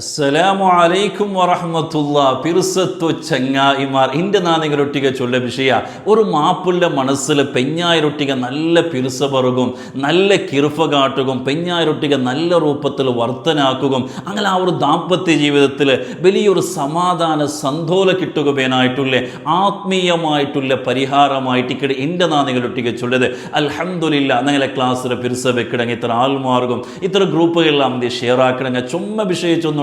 അസ്സലാമു അലൈക്കും വറഹ്മത്തുള്ളാ. പിറുസത്തു ചങ്ങായിമാർ ഇൻ്റെ നാനികളൊട്ടിക ചൊല്ല വിഷയ ഒരു മാപ്പിള്ള മനസ്സിൽ പെഞ്ഞായിരൊട്ടിക നല്ല പിറുസ പറകും, നല്ല കിറുഫ കാട്ടുകയും പെഞ്ഞായിരൊട്ടിക നല്ല രൂപത്തിൽ വർത്തനാക്കുകയും അങ്ങനെ ആ ഒരു ദാമ്പത്യ ജീവിതത്തിൽ വലിയൊരു സമാധാന സന്തോല കിട്ടുകയായിട്ടുള്ള ആത്മീയമായിട്ടുള്ള പരിഹാരമായിട്ട് ഇക്കടെ എൻ്റെ നാനികളൊട്ടിക ചൊല്ലത് അൽഹംദുലില്ലാ. ഞങ്ങളെ ക്ലാസ്സിൽ പിറുസ വെക്കിടങ്ങി ഇത്ര ആൾമാർഗും ഇത്ര ഗ്രൂപ്പുകളെല്ലാം ഷെയർ ആക്കിടങ്ങ ചുമ്മ വിഷയിച്ചൊന്നു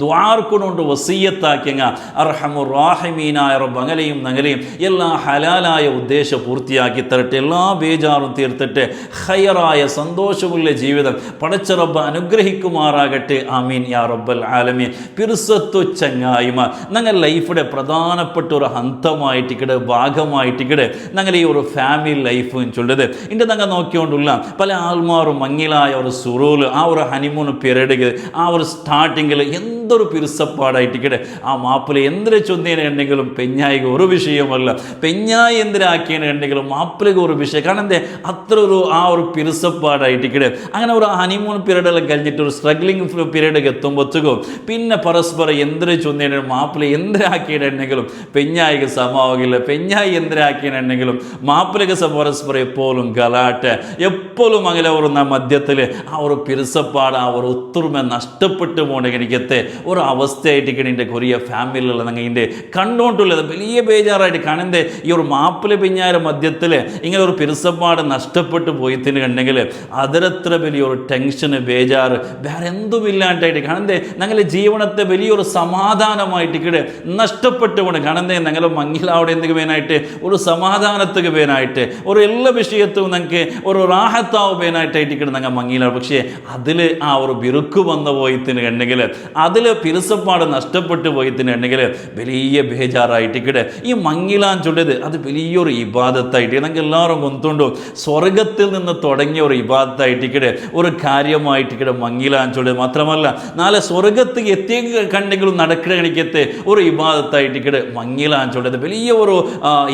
ദ്വാർക്കൊണ്ടുകൊണ്ട് വസീയത്താക്കിയങ്ങ അർഹമുർ റാഹിമീനായ റബ്ബ് അങ്ങലെയും നങ്ങലെയും എല്ലാ ഹലാലായ ഉദ്ദേശം പൂർത്തിയാക്കി തരട്ടെ. എല്ലാ ബേജാറും തീർത്തിട്ട് ഖൈറായ സന്തോഷമുള്ള ജീവിതം പടച്ച റബ്ബ് അനുഗ്രഹിക്കുമാറാകട്ടെ. ആമീൻ യാ റബ്ബൽ ആലമീൻ. പിറുസത്തു ചങ്ങായിമാർ ഞങ്ങൾ ലൈഫിടെ പ്രധാനപ്പെട്ട ഒരു ഹന്തമായിട്ടിക്കടെ ഭാഗമായിട്ടിക്കടെ ഞങ്ങൾ ഈ ഒരു ഫാമിലി ലൈഫ് ചൊല്ലത് ഇൻ്റെ ഞങ്ങൾ നോക്കിക്കൊണ്ടുള്ള പല ആൾമാരും മങ്ങിലായ ഒരു സുറൂല് ആ ഒരു ഹണിമൂൺ പീരീഡ് ആ ഒരു സ്റ്റാർട്ടിങ്ങിൽ എന്തൊരു പിറുസപ്പാടായിട്ടിക്കടെ ആ മാപ്പിള എന്തിനെ ചൊന്നേനുണ്ടെങ്കിലും പെഞ്ഞായിക ഒരു വിഷയമല്ല, പെഞ്ഞായി എന്തിനാക്കിയെന്നുണ്ടെങ്കിലും മാപ്പിളക്ക് ഒരു വിഷയം. കാരണം എന്തേ അത്ര ഒരു ആ ഒരു പിറുസപ്പാടായിട്ടിക്കടെ അങ്ങനെ ഒരു ഹണിമൂൺ പീരീഡെല്ലാം കഴിഞ്ഞിട്ട് ഒരു സ്ട്രഗ്ലിംഗ് പീരീഡൊക്കെ എത്തുമ്പോഴത്തേക്കും പിന്നെ പരസ്പരം എന്തിനെ ചൊന്നേനും മാപ്പിള എന്തിനാക്കിയിട്ടുണ്ടെങ്കിലും പെഞ്ഞായിക്ക് സമാവില്ല, പെഞ്ഞായി എന്തിനാക്കിയിട്ടുണ്ടെങ്കിലും മാപ്പിളക്ക് പരസ്പരം എപ്പോഴും ഗലാട്ട് എപ്പോഴും അങ്ങനെ ഒരു മധ്യത്തിൽ ആ ഒരു പിറുസപ്പാട് ആ ഒരു ഒത്തുർമ നഷ്ടപ്പെട്ടു പോകണമെങ്കിൽ എനിക്കത്തെ ഒരു അവസ്ഥയായിട്ടിരിക്കണം എൻ്റെ കൊറിയ ഫാമിലിയുള്ള ഞങ്ങൾ ഇതിൻ്റെ കണ്ടുകൊണ്ടുള്ളത് വലിയ ബേജാറായിട്ട് കാണുന്നത്. ഈ ഒരു മാപ്പിള പിഞ്ഞാര മധ്യത്തിൽ ഇങ്ങനെ ഒരു പിറുസപ്പാട് നഷ്ടപ്പെട്ടു പോയിത്തിന് കണ്ടെങ്കിൽ അതിരത്ര വലിയൊരു ടെൻഷന് ബേജാറ് വേറെ എന്തുമില്ലാണ്ടായിട്ട് കാണുന്നത്. ഞങ്ങളുടെ ജീവനത്തെ വലിയൊരു സമാധാനമായിട്ടിക്കടെ നഷ്ടപ്പെട്ടു കൊണ്ട് കാണുന്നത്. ഞങ്ങൾ മങ്ങിലാവിടെ എന്തൊക്കെ വേനായിട്ട് ഒരു സമാധാനത്തുക്ക് വേനായിട്ട് ഒരു എല്ലാ വിഷയത്തും ഞങ്ങൾക്ക് ഒരു റാഹത്താവുകയായിട്ടായിട്ടിക്കടെ ഞങ്ങൾ മങ്ങിലാണ്. പക്ഷേ അതിൽ ആ ഒരു ബിറുക്ക് വന്നു പോയിത്തിന് കണ്ടെങ്കിൽ അതിൽ പിറുസപ്പാട് നഷ്ടപ്പെട്ടു പോയിത്തിന് കണ്ടെങ്കിൽ വലിയ ബേജാറായിട്ടിക്കടെ ഈ മങ്ങിലാൻ ചൊല്ലത് അത് വലിയൊരു ഇബാദത്തായിട്ട് ഞങ്ങൾക്ക് എല്ലാവരും കൊണ്ടുകൊണ്ടു സ്വർഗത്തിൽ നിന്ന് തുടങ്ങിയ ഒരു ഇബാദത്തായിട്ടിക്കടെ ഒരു കാര്യമായിട്ടിക്കടെ മങ്ങിലാൻ ചൊല്ലത് മാത്രമല്ല നാളെ സ്വർഗത്തിൽ എത്തി കണ്ടെങ്കിലും നടക്കുന്ന കണിക്കത്തെ ഒരു ഇബാദത്തായിട്ടിക്കടെ മങ്ങിലാൻ ചൊല്ലത് വലിയ ഒരു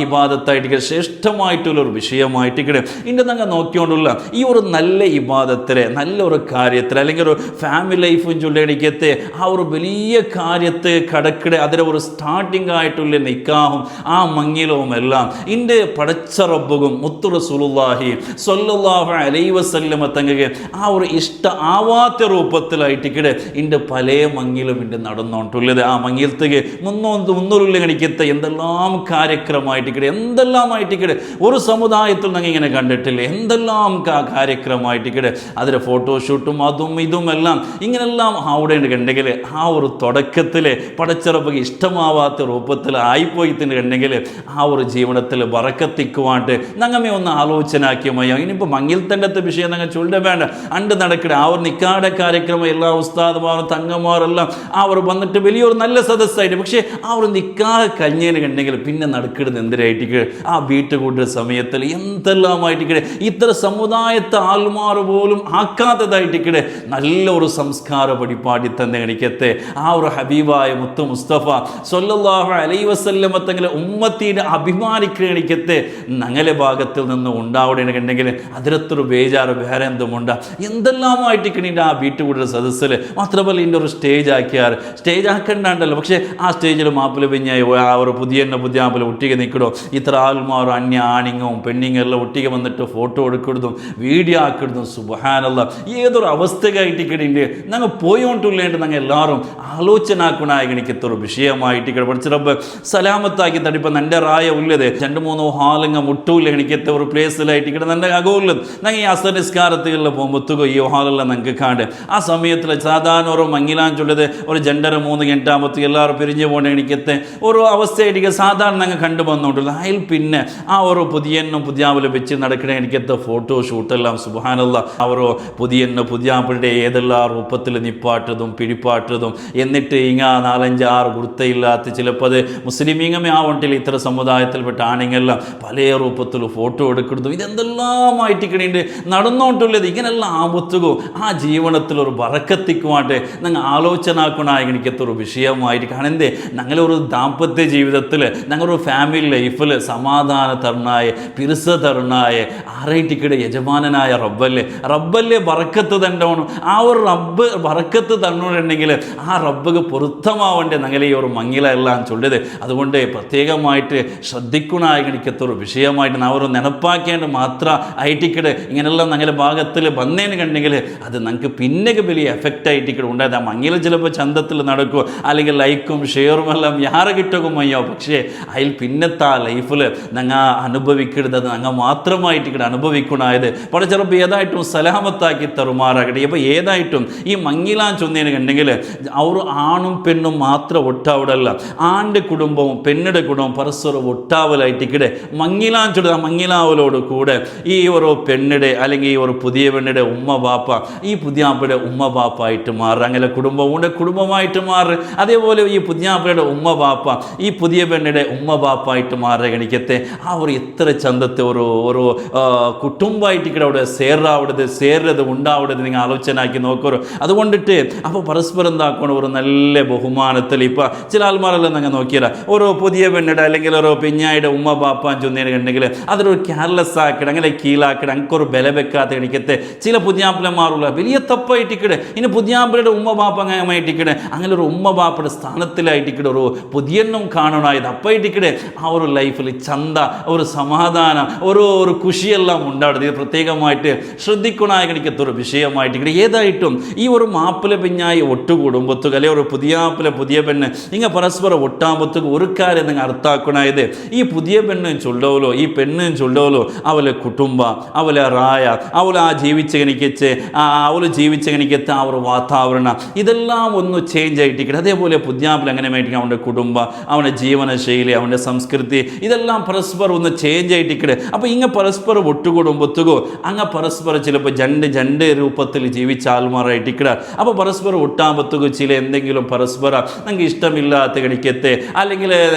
ഇബാദത്തായിട്ടിക്കടെ ശ്രേഷ്ഠമായിട്ടുള്ളൊരു വിഷയമായിട്ടിക്കടെ ഇൻ്റെ ഞങ്ങൾ നോക്കിക്കൊണ്ടുള്ള ഈ ഒരു നല്ല ഇബാദത്തിലെ നല്ലൊരു കാര്യത്തിൽ അല്ലെങ്കിൽ ഒരു ഫാമിലി ലൈഫും ചൊല്ലണിക്കത്തെ ആ ഒരു വലിയ കാര്യത്തെ കടക്കിടെ അതിലെ ഒരു സ്റ്റാർട്ടിംഗ് ആയിട്ടുള്ള നിക്കാഹും ആ മങ്ങിലവും എല്ലാം ഇൻ്റെ പടച്ച റബ്ബും മുത്തു റസൂലുള്ളാഹി സ്വല്ലല്ലാഹു അലൈഹി വസല്ലമ തങ്ങൾക്ക് ആ ഒരു ഇഷ്ട ആവാത്ത രൂപത്തിലായിട്ടിക്കടെ ഇൻ്റെ പല മങ്ങിലും ഇൻ്റെ നടന്നുകൊണ്ടുള്ളത്. ആ മങ്ങിലത്തേക്ക് മുന്നൂറുള്ള കണിക്കത്തെ എന്തെല്ലാം കാര്യക്രമമായിട്ടിക്കടെ എന്തെല്ലാമായിട്ടിക്കടെ ഒരു സമുദായത്തിൽ ഞങ്ങൾ ഇങ്ങനെ കണ്ടിട്ടില്ലേ എന്തെല്ലാം കാര്യക്രമമായിട്ടിക്കടെ അതിലെ ഫോട്ടോഷൂട്ടും അതും ഇതുമെല്ലാം ഇങ്ങനെല്ലാം അവിടെ കണ്ടെങ്കിൽ ആ ഒരു തുടക്കത്തിൽ പടച്ചിറപ്പ് ഇഷ്ടമാവാത്ത രൂപത്തിൽ ആയിപ്പോയിത്തിന് കണ്ടെങ്കിൽ ആ ഒരു ജീവനത്തിൽ വറക്കത്തിക്കുവാണ്ട് ഞങ്ങമേ ഒന്ന് ആലോചനാക്കിയമയോ ഇനിയിപ്പോൾ മങ്ങിൽ തണ്ടത്തെ വിഷയം ഞങ്ങൾ ചൊല്ല വേണ്ട അണ്ട് നടക്കണേ ആ ഒരു നിക്കാടെ കാര്യക്രമം എല്ലാ ഉസ്താദുമാരും തങ്ങന്മാരെല്ലാം ആ ഒരു വന്നിട്ട് വലിയൊരു നല്ല സദസ്സായിട്ട് പക്ഷേ ആ ഒരു നിക്കാഹ് കഴിഞ്ഞതിന് കണ്ടെങ്കിൽ പിന്നെ നടക്കുന്നത് എന്തിനായിട്ട് ആ വീട്ടുകൂട്ടുന്ന സമയത്തിൽ എന്തെല്ലാമായിട്ട് ഇത്ര സമുദായത്തെ ആൾമാർ പോലും ആക്കാത്തതായിട്ട് നല്ലൊരു സംസ്കാര പഠിപ്പാടി തന്നെ എനിക്കത്തെ ആ ഒരു ഹബീബായ മുത്ത് മുസ്തഫ സ്വല്ലല്ലാഹു അലൈഹി വസല്ലമ തങ്ങളെ ഉമ്മത്തിനെ അഭിമാനിക്കുന്ന എനിക്കത്തെ ഞങ്ങളെ ഭാഗത്തിൽ നിന്ന് ഉണ്ടാവണമെങ്കിൽ അതിരത്തൊരു ബേജാറ് വേറെ എന്തുമുണ്ട എന്തെല്ലാമായിട്ടിക്കണിൻ്റെ ആ വീട്ടുകൂടുന്ന സദസ്സിൽ മാത്രമല്ല ഇതിൻ്റെ ഒരു സ്റ്റേജ് ആക്കിയാൽ സ്റ്റേജ് ആക്കണ്ടാണ്ടല്ലോ. പക്ഷേ ആ സ്റ്റേജിൽ മാപ്പിള പിഞ്ഞായി ആ ഒരു പുതിയ മാപ്പിള ഒട്ടിക നിൽക്കണോ ഇത്ര ആൾമാരും അന്യ ആണിങ്ങും പെണ്ണിങ്ങെല്ലാം ഒട്ടിക വന്നിട്ട് ഫോട്ടോ എടുക്കുന്നതും വീഡിയോ ആക്കുന്നതും സുബ്ഹാനല്ലാഹ് ഏതൊരു അവസ്ഥയായിട്ടിക്കണിൻ്റെ ഞങ്ങൾ പോയോണ്ടുള്ളേണ്ട് ഞങ്ങൾ എല്ലാവരും ആലോചനാക്കുണായകണിക്കത്തൊരു വിഷയമായിട്ട് പഠിച്ച റബ്ബ് സലാമത്താക്കി തടിപ്പം എൻ്റെ റായ ഉള്ളത് 2-3 ഹാലങ്ങ മുട്ടൂല്ല എനിക്കത്തെ ഒരു പ്ലേസിലായിട്ട് നല്ല അകമുള്ളത് ഞങ്ങൾ ഈ അസനിസ്കാരത്തുകളിൽ പോകുമ്പോഴത്തുക ഈ ഹാലെല്ലാം ഞങ്ങൾക്ക് കാണ്ട് ആ സമയത്തിൽ സാധാരണ ഒരു മങ്ങിലാൻ ചൊല്ലത് ഒരു 2-3 ഗണ്ടാകുമ്പോഴത്തേക്ക് എല്ലാവരും പിരിഞ്ഞു പോകേണ്ട എനിക്കത്തെ ഒരു അവസ്ഥയായിട്ട് സാധാരണ ഞങ്ങൾ കണ്ടു വന്നുകൊണ്ടുള്ളത്. അതിൽ പിന്നെ ആ ഒരു പുതിയാവില് വെച്ച് നടക്കണ എനിക്കത്തെ ഫോട്ടോ ഷൂട്ടെല്ലാം സുബ്ഹാനല്ലാഹ് ആ ഒരു പുതിയാപ്പിളുടെ ഏതെല്ലാം രൂപത്തിൽ നിപ്പാട്ടതും പിടിപ്പാട്ടതും എന്നിട്ട് 4-5-6 ഗുർത്തയില്ലാത്ത ചിലപ്പോൾ അത് മുസ്ലിമീങ്ങമേ ആ വണ്ടിൽ ഇത്ര സമുദായത്തിൽപ്പെട്ട ആണെങ്കിലും പല രൂപത്തിൽ ഫോട്ടോ എടുക്കുന്നതും ഇതെന്തെല്ലാമായിട്ടിക്കണേണ്ട് നടന്നുകൊണ്ടുള്ളത്. ഇങ്ങനെല്ലാം ആപത്തുകോ ആ ജീവനത്തിൽ ഒരു ബറക്കത്തിക്കുമായിട്ട് ഞങ്ങൾ ആലോചനാക്കണായകണിക്കത്തൊരു വിഷയമായിട്ട് കാണുന്നതേ ഞങ്ങളൊരു ദാമ്പത്യ ജീവിതത്തിൽ ഞങ്ങളൊരു ഫാമിലി ലൈഫിൽ സമാധാന തരുണായ പിറുസ തരുണായ ആറൈറ്റിക്കടെ യജമാനനായ റബ്ബല്ലേ ബറക്കത്ത് തന്നോണം ആ ഒരു റബ്ബ് ബറക്കത്ത് തന്നോണ്ടെങ്കിൽ ആ റബ്ബക്ക് പൊരുത്തമാവേണ്ട ഞങ്ങളെ ഈ ഒരു മങ്ങില എല്ലാം ചൊല്ലത്. അതുകൊണ്ട് പ്രത്യേകമായിട്ട് ശ്രദ്ധിക്കണായിരിക്കത്തൊരു വിഷയമായിട്ട് അവർ നെനപ്പാക്കേണ്ട മാത്ര ഐറ്റിക്കട് ഇങ്ങനെയെല്ലാം ഞങ്ങളുടെ ഭാഗത്തിൽ വന്നേന്ന് കണ്ടെങ്കിൽ അത് ഞങ്ങൾക്ക് പിന്നെ വലിയ എഫക്റ്റ് ആയിട്ടിക്കട് ഉണ്ടായത്. ആ മങ്ങില ചിലപ്പോൾ ചന്തത്തിൽ നടക്കും, അല്ലെങ്കിൽ ലൈക്കും ഷെയറും എല്ലാം യാറെ കിട്ടും അയ്യോ. പക്ഷേ അതിൽ പിന്നത്തെ ആ ലൈഫിൽ ഞങ്ങൾ അനുഭവിക്കരുത് ഞങ്ങൾ മാത്രമായിട്ട് ഇവിടെ അനുഭവിക്കണായത് പടച്ചിറപ്പ് ഏതായിട്ടും സലാമത്താക്കി തരുമാറാകട്ടെ. അപ്പോൾ ഏതായിട്ടും ഈ മങ്ങിലാൻ ചൊന്നേന് കണ്ടെങ്കിൽ അവർ ആണും പെണ്ണും മാത്രം ഒട്ടാവിടല്ല, ആണിൻ്റെ കുടുംബവും പെണ്ണിൻ്റെ കുടുംബവും പരസ്പരം ഒട്ടാവലായിട്ടിക്കടെ മങ്ങിലാൻ ചൊല്ലുക. മങ്ങിലാവലോട് കൂടെ ഈ ഒരു പെണ്ണിടെ അല്ലെങ്കിൽ ഈ ഒരു പുതിയ പെണ്ണിടെ ഉമ്മ ബാപ്പ ഈ പുതിയാപ്പയുടെ ഉമ്മ ബാപ്പായിട്ട് മാറുക, അങ്ങനെ കുടുംബമായിട്ട് മാറുക. അതേപോലെ ഈ പുതിയാപ്പയുടെ ഉമ്മ ബാപ്പ ഈ പുതിയ പെണ്ണിടെ ഉമ്മ ബാപ്പായിട്ട് മാറുക. എനിക്കത്തെ ആ ഒരു എത്ര ചന്തത്തെ ഒരു കുടുംബമായിട്ട് അവിടെ സേരത് ഉണ്ടാവിടത് നിങ്ങൾ ആലോചനയാക്കി നോക്കൂ. അതുകൊണ്ടിട്ട് അപ്പോൾ പരസ്പരം എന്താക്കണം ഒരു നല്ല ബഹുമാനത്തിൽ. ഇപ്പോൾ ചില ആൾമാരെല്ലാം നിങ്ങൾ നോക്കിയാൽ ഓരോ പുതിയ പെണ്ണിടെ അല്ലെങ്കിൽ ഓരോ പെഞ്ഞായുടെ ഉമ്മ ബാപ്പാൻ ചൊന്നേനുണ്ടെങ്കിൽ അതൊരു കെയർലെസ് ആക്കിയിട്ട് അങ്ങനെ കീഴാക്കിയിട്ട് അങ്ങൊരു ബല വെക്കാത്ത എനിക്കത്തെ ചില പുതിയാപ്പിളമാരുള്ള വലിയ തപ്പായിട്ടിക്കടെ. ഇനി പുതിയാപ്പിളയുടെ ഉമ്മ ബാപ്പ അങ്ങമായിട്ടിക്കടെ, അങ്ങനെ ഒരു ഉമ്മ ബാപ്പയുടെ സ്ഥാനത്തിലായിട്ടിക്കടെ ഒരു പുതിയണ്ണം കാണണമായത് അപ്പായിട്ടിക്കടെ. ആ ഒരു ലൈഫിൽ ചന്ത ഒരു സമാധാനം ഒരു ഖുഷിയെല്ലാം ഉണ്ടാവുന്നത്. ഇത് പ്രത്യേകമായിട്ട് ശ്രദ്ധിക്കണായിരിക്കത്തൊരു വിഷയമായിട്ടിക്കടെ. ഏതായിട്ടും ഈ ഒരു മാപ്പിള പെഞ്ഞായി ഒട്ടുകുടുംബത്തുക അല്ലെ ഒരു പുതിയ പെണ്ണ് ഇങ്ങനെ പരസ്പരം ഒട്ടാമ്പത്തുക ഒരു കാര്യം നിങ്ങൾ അർത്ഥാക്കണായത് ഈ പുതിയ പെണ്ണും ചൊല്ലവലോ ഈ പെണ്ണും ചൊല്ലവലോ അവലെ കുടുംബ അവലെ റായ അവൾ ആ ജീവിച്ചകനിക്കച്ച് ആ ഒരു വാതാവരണം ഇതെല്ലാം ഒന്ന് ചേഞ്ച് ആയിട്ടിക്കട്ടെ. അതേപോലെ പുതിയാപ്പിൽ അങ്ങനെ ആയിരിക്കും അവൻ്റെ കുടുംബ അവൻ്റെ ജീവനശൈലി അവൻ്റെ സംസ്കൃതി ഇതെല്ലാം പരസ്പരം ഒന്ന് ചേഞ്ച് ആയിട്ടിക്കട്ടെ. അപ്പോൾ ഇങ്ങനെ പരസ്പരം ഒട്ടുകുടുംബത്തുകോ അങ്ങ് പരസ്പരം ചിലപ്പോൾ ജണ്ട് രൂപത്തിൽ ജീവിച്ച ആൾമാരായിട്ടിക്കട. അപ്പോൾ പരസ്പരം ഒട്ടാമ്പത്തുകോ ചില എന്തെങ്കിലും പരസ്പരം ഞങ്ങൾക്ക് ഇഷ്ടമില്ലാത്ത കണിക്കത്തെ അല്ലെങ്കിൽ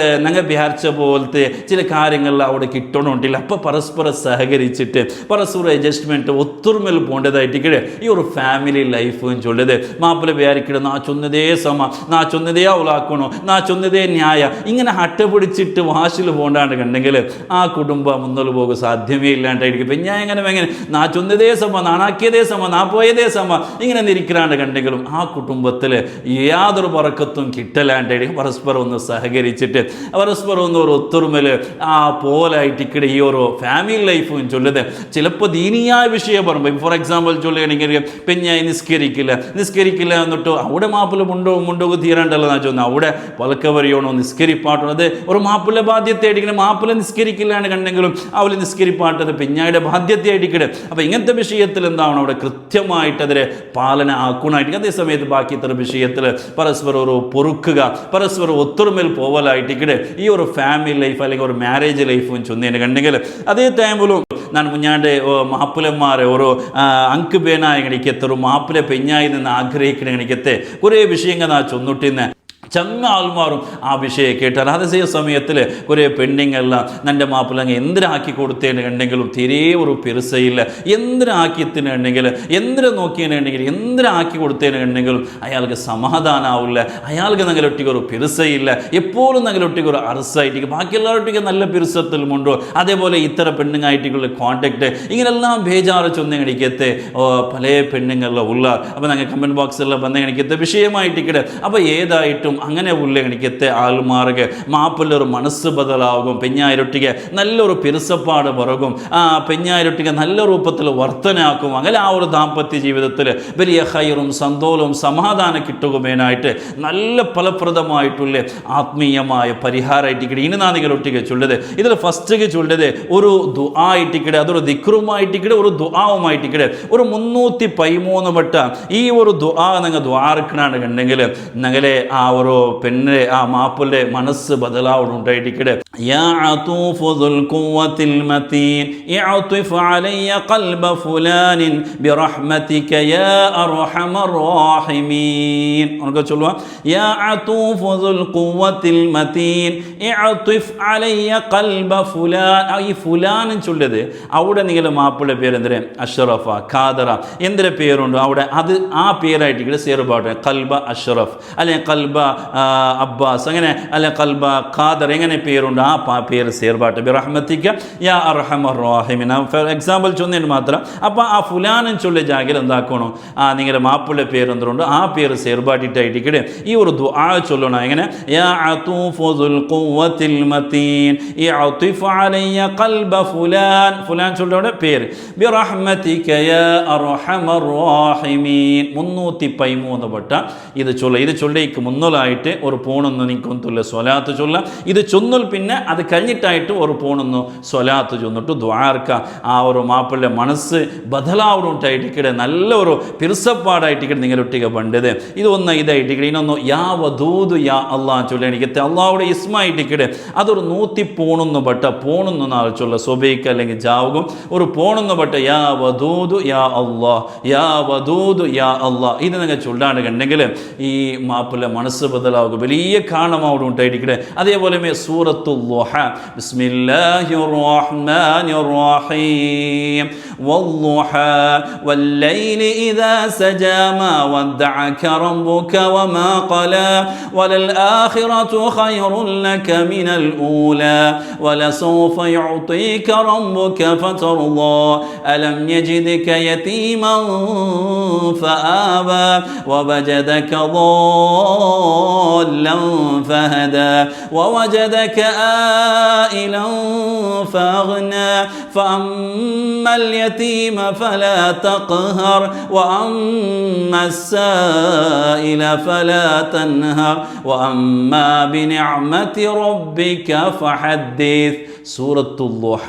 ഞങ്ങൾ വിചാരിച്ച പോലത്തെ ചില കാര്യങ്ങളിൽ അവിടെ കിട്ടണമുണ്ടില്ല. അപ്പോൾ പരസ്പരം സഹകരിച്ചിട്ട് പരസ്പരം അഡ്ജസ്റ്റ്മെൻറ്റ് ഒത്തുർമയിൽ പോകേണ്ടതായിട്ടിക്കടെ. ഈ ഒരു ഫാമിലി ലൈഫും ചൊല്ലത് മാപ്പിള വിചാരിക്കട നാ ചൊന്നതേ നാ ചൊന്നതേ അവളാക്കണോ നാ ചൊന്നതേ ന്യായ ഇങ്ങനെ ഹട്ട പിടിച്ചിട്ട് വാശിൽ പോകണ്ടാണ്ട് കണ്ടെങ്കിൽ ആ കുടുംബം മുന്നോട്ട് പോകുക സാധ്യമേ ഇല്ലാണ്ടായിരിക്കും. പിന്നെ ഞാൻ എങ്ങനെ നാ ചൊന്നതേ നാണാക്കിയതേ നാ പോയതേ ഇങ്ങനെ നിരിക്കലാണ്ട് കണ്ടെങ്കിലും ആ കുടുംബത്തിൽ യാതൊരു പറക്കത്തും കിട്ടലാണ്ടായിരിക്കും. പരസ്പരം ഒന്ന് സഹകരിച്ചിട്ട് പരസ്പരം ഒന്ന് ഒരു ഒത്തൊരുമൽ ആ പോലായിട്ടിക്കടെ ഈ ഒരു ഫാമിലി ലൈഫും ചൊല്ലത്. ചിലപ്പോൾ ദീനിയായ വിഷയം പറയുമ്പോൾ ഫോർ എക്സാമ്പിൾ ചൊല്ലുകയാണെങ്കിൽ പെഞ്ഞായി നിസ്കരിക്കില്ല എന്നിട്ട് അവിടെ മാപ്പിള മുണ്ടോക്ക് തീരാണ്ടല്ലോ എന്നാ ചോദിക്കുന്നത്. അവിടെ പലക്ക പറയണോ നിസ്കരിപ്പാട്ടത് ഒരു മാപ്പിള ബാധ്യതയായിട്ടിങ്ങനെ മാപ്പിള നിസ്കരിക്കില്ലാണ് കണ്ടെങ്കിലും അവൾ നിസ്കരിപ്പാട്ടത് പെഞ്ഞായുടെ ബാധ്യതയായിട്ടിക്കടെ. അപ്പോൾ ഇങ്ങനത്തെ വിഷയത്തിൽ എന്താവണം അവിടെ കൃത്യമായിട്ട് അതിനെ പാലന ആക്കണമായിട്ട്. അതേ സമയത്ത് ബാക്കി ഇത്ര വിഷയത്തിൽ പരസ്പരം ഒരു പൊറുക്കുക പരസ്പരം ഒത്തൊരുമയിൽ പോവലായിട്ടിക്കടെ. ഈ ഒരു ഫാമിലി ലൈഫ് അല്ലെങ്കിൽ ഒരു മാരേജ് ലൈഫും ചൊന്നേനെ കണ്ടെങ്കിൽ അതേ ടൈമിലും ನಾನು ಮುಂಜಾನೆ ಮಾಪುಲೆಮಾರೆ ಅವರು ಅಂಕ್ ಬೇನಾಯ ಗಣಿಕೆತ್ತರು ಮಾಪುಲೆ ಪೆഞ്ഞായി നിന്ന് ആഗ്രഹിക്കണ ഗണിക്കത്തെ കുറേ വിഷയങ്ങൾ നാ ചൊന്നിട്ടിന്ന് ചങ്ങ ആൾമാറും ആ വിഷയം കേട്ടാൽ അതേ സമയത്തിൽ കുറേ പെണ്ണിങ്ങെല്ലാം എൻ്റെ മാപ്പിളങ്ങ് എന്തിനാക്കി കൊടുത്തേന് കണ്ടെങ്കിലും തീരെ ഒരു പെരുസയില്ല. എന്തിനാക്കിയതിനുണ്ടെങ്കിൽ എന്തിനെ നോക്കിയതിനുണ്ടെങ്കിൽ എന്തിനാക്കി കൊടുത്തതിന് കണ്ടെങ്കിലും അയാൾക്ക് സമാധാനമാവില്ല. അയാൾക്ക് ഞങ്ങളൊട്ടിക്ക് ഒരു പെരുസയില്ല. എപ്പോഴും ഞങ്ങളൊട്ടിക്ക് ഒരു അറസായിട്ടിക്ക് ബാക്കിയുള്ളവരൊട്ടിക്ക് നല്ല പെരുസത്തിലുമുണ്ടോ. അതേപോലെ ഇത്തര പെണ്ണുങ്ങായിട്ടുള്ള കോൺടാക്റ്റ് ഇങ്ങനെല്ലാം ബേജാറ് ചൊന്ന കണിക്കത്തെ പല പെണ്ണുങ്ങളിലും ഉള്ള. അപ്പോൾ ഞങ്ങൾ കമൻറ്റ് ബോക്സിലെല്ലാം വന്ന കണിക്കത്തെ വിഷയമായിട്ടിക്കടെ. അപ്പോൾ ഏതായിട്ടും അങ്ങനെ ഉള്ള എനിക്കത്തെ ആൾമാർക്ക് മാപ്പില്ലൊരു മനസ്സ് ബദലാകും. പെഞ്ഞായിരൊട്ടിക്ക് നല്ലൊരു പെരുസപ്പാട് പറകും. പെഞ്ഞായിരൊട്ടിക്ക് നല്ല രൂപത്തിൽ വർധനയാക്കും. അങ്ങനെ ആ ഒരു ദാമ്പത്യ ജീവിതത്തിൽ വലിയ ഹൈറും സന്തോഷവും സമാധാനം കിട്ടുകമേനായിട്ട് നല്ല ഫലപ്രദമായിട്ടുള്ള ആത്മീയമായ പരിഹാരമായിട്ടിക്കടെ. ഇനി നാ നിങ്ങളൊട്ടിക്ക് ചൊല്ലത് ഇതിൽ ഫസ്റ്റ് ചൊല്ലത് ഒരു ദുആ ആയിട്ടിക്കടെ. അതൊരു ദിക്റുമായിട്ടിക്കടെ ഒരു ദുആവുമായിട്ടിക്കടെ. ഒരു 313 വട്ട ഈ ഒരു ദുആ നിങ്ങൾ ദ്വാരക്കണാണ് കണ്ടെങ്കിൽ ഞങ്ങളെ ആ ഒരു പെണ്ണിനെ ആ മാപ്പിളുടെ മനസ്സ് ബദലാവുണ്ടായിട്ടിക്കടെ. യാ അതൂഫു ദുൽ ഖുവ്വത്തിൽ മതീൻ ഇഅ്തിഫ് അലയ്യ ഖൽബ ഫുലാനിൻ ബിറഹ്മതിക യാ അർഹമർ റഹീമീൻ. നമുക്ക് ചൊല്ലുക യാ അതൂഫു ദുൽ ഖുവ്വത്തിൽ മതീൻ ഇഅ്തിഫ് അലയ്യ ഖൽബ ഫുലാൻ. ഈ ഫുലാൻ ചൊല്ലത് അവിടെ നിങ്ങൾ മാപ്പിളുടെ പേര് എന്തിനെ അഷ്റഫ ഖാദറ എന്തിൻ്റെ പേരുണ്ടോ അവിടെ അത് ആ പേരായിട്ടിക്കടെ സേർപാട്ട് ഖൽബ അഷ്റഫ് അല്ലെങ്കിൽ ഖൽബ അബ്ബാസ് അങ്ങനെ അല്ലെ കൽബ ഖാദർ എങ്ങനെ പേരുണ്ട് ആ പേര് സേർബാട്ട് ബിറഹ്മത്തിക യാ അർഹമർ റഹീമിൻ. ഫോർ എക്സാമ്പിൾ ചൊന്നിന് മാത്രം. അപ്പോൾ ആ ഫുലാനും ചൊല്ലിയ ജാഗിൽ എന്താക്കണം, നിങ്ങളുടെ മാപ്പിള്ള പേര് എന്തുകൊണ്ട് ആ പേര് സേർബാട്ടിട്ടായിട്ടിക്കടെ ഈ ഒരു ദുആ ചൊല്ലണം. എങ്ങനെ യാ അതൂഫു ദുൽ ഖുവ്വത്തിൽ മതീൻ ഇഅതിഫ് അലയ്യ ഖൽബ ഫുലാൻ, ഫുലാൻ ചൊല്ലിയുടെ പേര് ബിറഹ്മതിക യാ അർഹമർ റഹീമീൻ. 313 വട്ട ഇത് ചൊല്ല. ഇത് ചൊല്ലിക്ക് മുന്നലായിട്ട് ഒരു പൂണൊന്ന് നിൽക്കൊന്നുമില്ല സ്വലാത്ത് ചൊല്ല. ഇത് ചൊന്നൽ പിന്നെ അത് കഴിഞ്ഞിട്ടായിട്ട് ഒരു പൂണൊന്ന് സ്വലാത്ത് ചൊന്നിട്ട് ദ്വാർക്ക ആ ഒരു മാപ്പിളുടെ മനസ്സ് ബദലാവുണ്ടായിട്ടിക്കടെ നല്ല ഒരു പിർസപ്പാടായിട്ടിക്കടെ നിങ്ങളൊട്ടിക പണ്ടത് ഇത് ഒന്ന് ഇതായിട്ടിക്കടെ. ഇനൊന്ന് യാ വദൂദ് യാ അള്ളാഹ് ചൊല്ല. എനിക്ക് അള്ളാഹുടെ ഇസ്മായിട്ടിക്കടെ അതൊരു 113 വട്ട പൂണൊന്ന് നാൾ ചൊല്ല. സ്വബൈക്ക് അല്ലെങ്കിൽ ജാവുകും ഒരു പൂണൊന്ന് വട്ട യാ വദൂദ് യാ അള്ളാഹ് യാ വദൂദ് യാ അള്ളാഹ്. ഇത് നിങ്ങൾ ചൊല്ലാണ്ട് കണ്ടെങ്കിൽ ഈ മാപ്പിള മനസ്സ് ബദലാവുക വലിയ കാരണം അവിടെ ഉണ്ടായിരിക്കട്ടെ. അതേപോലെ സൂറത്തുൽ ളുഹ ബിസ്മില്ലാഹിർ റഹ്മാനിർ റഹീം വല്ളുഹ വല്ലൈലി ഇദാ സജാ മാ വദ്ദഅക റബ്ബുക വമാ ഖലാ വലൽ ആഖിറതു ഖൈറുൻ ലക മിനൽ ഊലാ വലസൗഫ യുഅതീക റബ്ബുക ഫതർളാ അലം യജിദക യതീമൻ ഫആവാ ووجدك ضالا فهدى ووجدك عائلا فأغنى فأما اليتيم فلا تقهر وأما السائل فلا تنهر وأما بنعمة ربك فحدث. സൂറത്തുൽ ളുഹ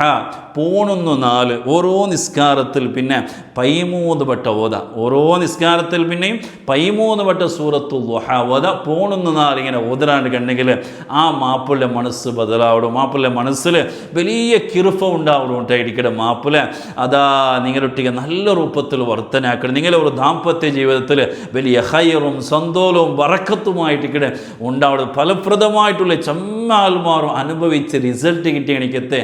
4 ഓരോ നിസ്കാരത്തിൽ പിന്നെ 13 വട്ട ഓത. ഓരോ നിസ്കാരത്തിൽ പിന്നെയും 13 വട്ട സൂറത്തുൽ ളുഹ ഓത 4 ഇങ്ങനെ ഓതരാണ്ട് കണ്ടെങ്കിൽ ആ മാപ്പിള മനസ്സ് ബദലാവിടും. മാപ്പിള മനസ്സിൽ വലിയ കിറുഫ ഉണ്ടാവിടുണ്ടായിരിക്കട്ടെ. മാപ്പിള അതാ നിങ്ങളൊട്ടിക നല്ല രൂപത്തിൽ വർത്തനാക്കണം. നിങ്ങളെ ഒരു ദാമ്പത്യ ജീവിതത്തിൽ വലിയ ഹൈറും സന്തോഷവും വറക്കത്തുമായിട്ടിക്കടെ ഉണ്ടാവും. ഫലപ്രദമായിട്ടുള്ള ചമ്മാൽമാരും അനുഭവിച്ച് റിസൾട്ട് കിട്ടിയ എനിക്കത്തെ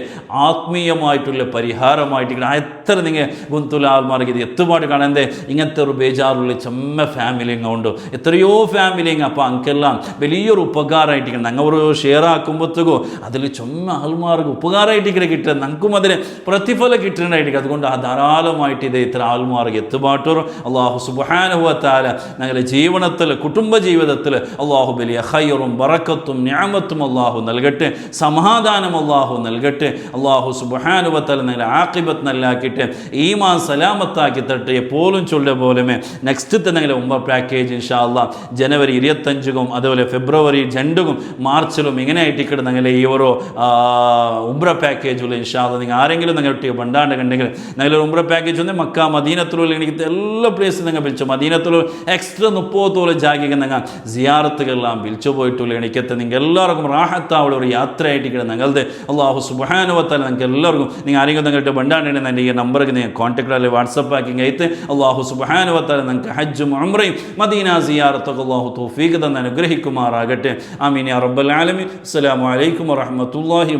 ആത്മീയമായിട്ടുള്ള പരിഹാരമായിട്ട് എത്ര നിങ്ങൾ ഗുന്തുല ആൾമാർക്ക് ഇത് എത്തുപാട് കാണാതെ ഇങ്ങനത്തെ ഒരു ബേജാറുള്ള ചെമ്മ ഫാമിലി ഉണ്ട്. എത്രയോ ഫാമിലി അപ്പോൾ അങ്കെല്ലാം വലിയൊരു ഉപകാരമായിട്ട് ഞങ്ങൾ ഒരു ഷെയർ ആക്കുമ്പോഴത്തേക്കോ അതിൽ ചുമ്മ ആൾമാർക്ക് ഉപകാരമായിട്ട് കിട്ടുക, ഞങ്ങൾക്കും അതിന് പ്രതിഫലം കിട്ടുന്നതായിരിക്കും. അതുകൊണ്ട് ആ ധാരാളമായിട്ട് ഇത് ഇത്ര ആൾമാർക്ക് എത്തുപാട്ടോറും അള്ളാഹു സുബ്ഹാനഹു വ തആല ഞങ്ങളുടെ ജീവിതത്തിൽ കുടുംബ ജീവിതത്തിൽ അള്ളാഹു വലിയ ഖൈറും ബറക്കത്തും നിഅമത്തും അള്ളാഹു നൽകട്ടെ. സമാധാനം അള്ളാഹു നൽകട്ടെ. അള്ളാഹു സുബ്ഹാനഹു വ തആല ഞങ്ങളുടെ ആഖിബത്ത് നല്ലാക്കിയിട്ട് ഈമാൻ സലാമത്താക്കി തട്ടെ. എപ്പോഴും ചൊല്ല പോലെ നെക്സ്റ്റ് ഞങ്ങളുടെ ഉംറ പാക്കേജ് ഇൻഷാ അല്ലാഹ് ജനുവരി 25 അതുപോലെ ഫെബ്രുവരി 2 മാർച്ചിലും ഇങ്ങനെ ആയിട്ടിട്ട് ഞങ്ങളുടെ ഈ ഓരോ ഉംറ പാക്കേജുള്ള ഇൻഷാ അല്ലാഹ് നിങ്ങൾ ആരെങ്കിലും നിങ്ങളുടെ ബണ്ടാണ്ട് കണ്ടെങ്കിൽ ഞങ്ങളുടെ ഉംറ പാക്കേജ് വന്ന് മക്ക മദീനത്തുള്ള എനിക്ക് എല്ലാ പ്ലേസും നിങ്ങൾ വിളിച്ചു. മദീനത്തുള്ള എക്സ്ട്രാ 30 ജാഗിക ഞങ്ങൾ സിയാറത്തുകളെല്ലാം വിളിച്ചു പോയിട്ടുള്ള എനിക്കത്തെ നിങ്ങൾ എല്ലാവർക്കും റാഹത്താവുള്ള ഒരു യാത്രയായിട്ടിട്ട് ഞങ്ങളുടെ അള്ളാഹു സുബ്ഹാനഹു വ തആല നിങ്ങൾക്ക് എല്ലാവർക്കും നിങ്ങൾ ആരെങ്കിലും നിങ്ങളുടെ ബണ്ടാണ്ടെങ്കിൽ എൻ്റെ ഈ നമ്പർക്ക് നിങ്ങൾ കോൺടാക്ട് അല്ലെങ്കിൽ വാട്സപ്പ് ആക്കിങ് ആയിട്ട് അള്ളാഹു സുബ്ഹാനഹു വ തആല നിങ്ങൾക്ക് ഹജ്ജും ഉംറയും മദീന സിയാറത്തൊക്കെ അള്ളാഹു തൗഫീഖ് തന്ന് അനുഗ്രഹിക്കുമാറാകട്ടെ. ആമീൻ യാ റബ്ബൽ ആലമീൻ. അസ്സലാമു അലൈക്കും വറഹ്മത്തുള്ളാഹി